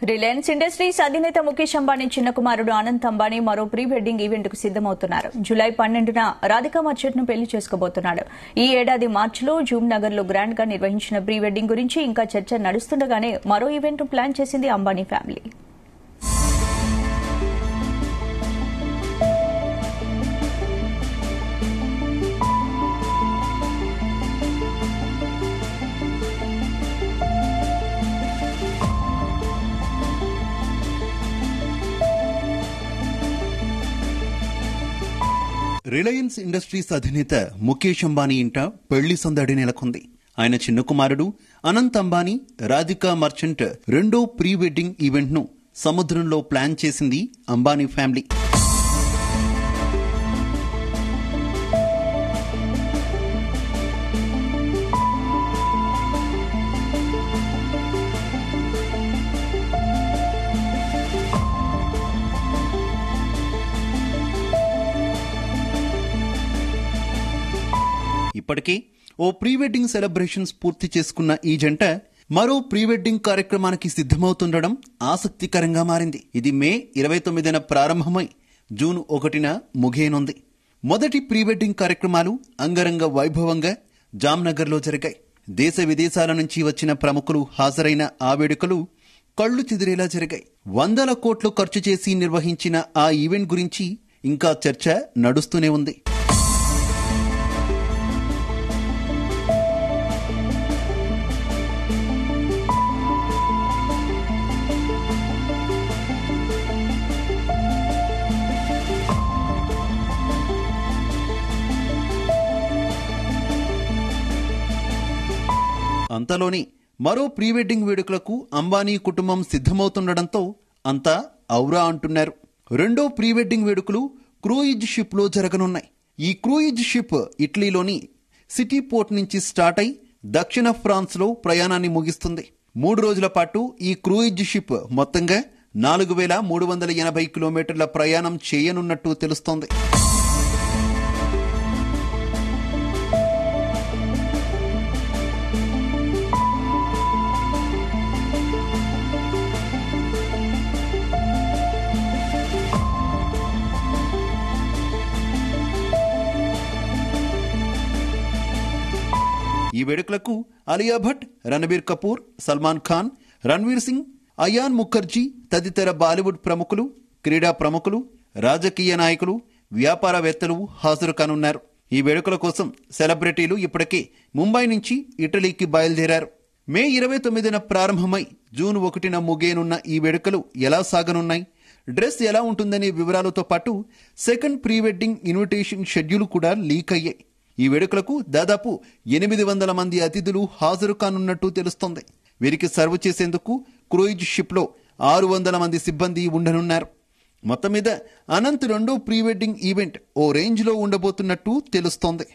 Reliance industries అధినేత ముఖేష్ అంబానీ చిన్న కుమారుడు అనంత్ అంబానీ మరో ప్రీ వెడ్డింగ్ ఈవెంట్ కు సిద్దమవుతున్నారు. జూలై 12న రాధికా మర్చెంట్ ను పెళ్లి చేసుకోబోతున్నాడు. ఈ ఏడాది మార్చిలో జూమ్ నగర్ లో గ్రాండ్ గా నిర్వహించిన ప్రీ వెడ్డింగ్ గురించి ఇంకా చర్చ నడుస్తుండగానే మరో ఈవెంట్ ను ప్లాన్ చేసింది అంబానీ ఫ్యామిలీ. రిలయన్స్ ఇండస్ట్రీస్ అధినేత ముఖేష్ అంబానీ ఇంట పెళ్లి సందడి నెలకొంది. ఆయన చిన్న కుమారుడు అనంత్ అంబానీ రాధికా మర్చెంట్ రెండో ప్రీ వెడ్డింగ్ ఈవెంట్ ను సముద్రంలో ప్లాన్ చేసింది అంబానీ ఫ్యామిలీ. ఇప్పటికే ఓ ప్రీ వెడ్డింగ్ సెలబ్రేషన్స్ పూర్తి చేసుకున్న ఈ జంట మరో ప్రీ వెడ్డింగ్ కార్యక్రమానికి సిద్దమవుతుండడం ఆసక్తికరంగా మారింది. ఇది మే 29న ప్రారంభమై జూన్ 1న ముగియనుంది. మొదటి ప్రీ వెడ్డింగ్ కార్యక్రమాలు అంగరంగ వైభవంగా జామ్నగర్లో జరిగాయి. దేశ విదేశాల నుంచి వచ్చిన ప్రముఖులు హాజరైన ఆ వేడుకలు కళ్లు చెదిరేలా జరిగాయి. 100 కోట్లు ఖర్చు చేసి నిర్వహించిన ఆ ఈవెంట్ గురించి ఇంకా చర్చ నడుస్తూనే ఉంది. అంతలోని మరో ప్రీ వెడ్డింగ్ వేడుకలకు అంబానీ కుటుంబం సిద్దమవుతుండటంతో అంతా ఔరా అంటున్నారు. రెండో ప్రీ వెడ్డింగ్ వేడుకలు క్రూయిజ్ షిప్ లో జరగనున్నాయి. ఈ క్రూయిజ్ షిప్ ఇటలీలోని సిటీ పోర్ట్ నుంచి స్టార్ట్ అయి దక్షిణ ఫ్రాన్స్ లో ప్రయాణాన్ని ముగిస్తుంది. 3 రోజుల పాటు ఈ క్రూయిజ్ షిప్ మొత్తంగా 4380 కిలోమీటర్ల ప్రయాణం చేయనున్నట్టు తెలుస్తోంది. ఈ వేడుకలకు అలియా భట్, రణబీర్ కపూర్, సల్మాన్ ఖాన్, రణ్వీర్ సింగ్, అయాన్ ముఖర్జీ తదితర బాలీవుడ్ ప్రముఖులు, క్రీడా ప్రముఖులు, రాజకీయ నాయకులు, వ్యాపారవేత్తలు హాజరు కానున్నారు. ఈ వేడుకల కోసం సెలబ్రిటీలు ఇప్పటికే ముంబై నుంచి ఇటలీకి బయలుదేరారు. మే 29న ప్రారంభమై జూన్ 1న ముగియనున్న ఈ వేడుకలు ఎలా సాగనున్నాయి, డ్రెస్ ఎలా ఉంటుందనే వివరాలతో పాటు second pre wedding invitation schedule కూడా లీక్ అయ్యాయి. ఈ వేడుకలకు దాదాపు 800 మంది అతిథులు హాజరు కానున్నట్టు తెలుస్తోంది. వీరికి సర్వ్ చేసేందుకు క్రూయిజ్ షిప్ లో 600 మంది సిబ్బంది ఉండనున్నారు. మొత్తం మీద అనంత్ రెండో ప్రీ వెడ్డింగ్ ఈవెంట్ ఓ రేంజ్ లో ఉండబోతున్నట్టు తెలుస్తోంది.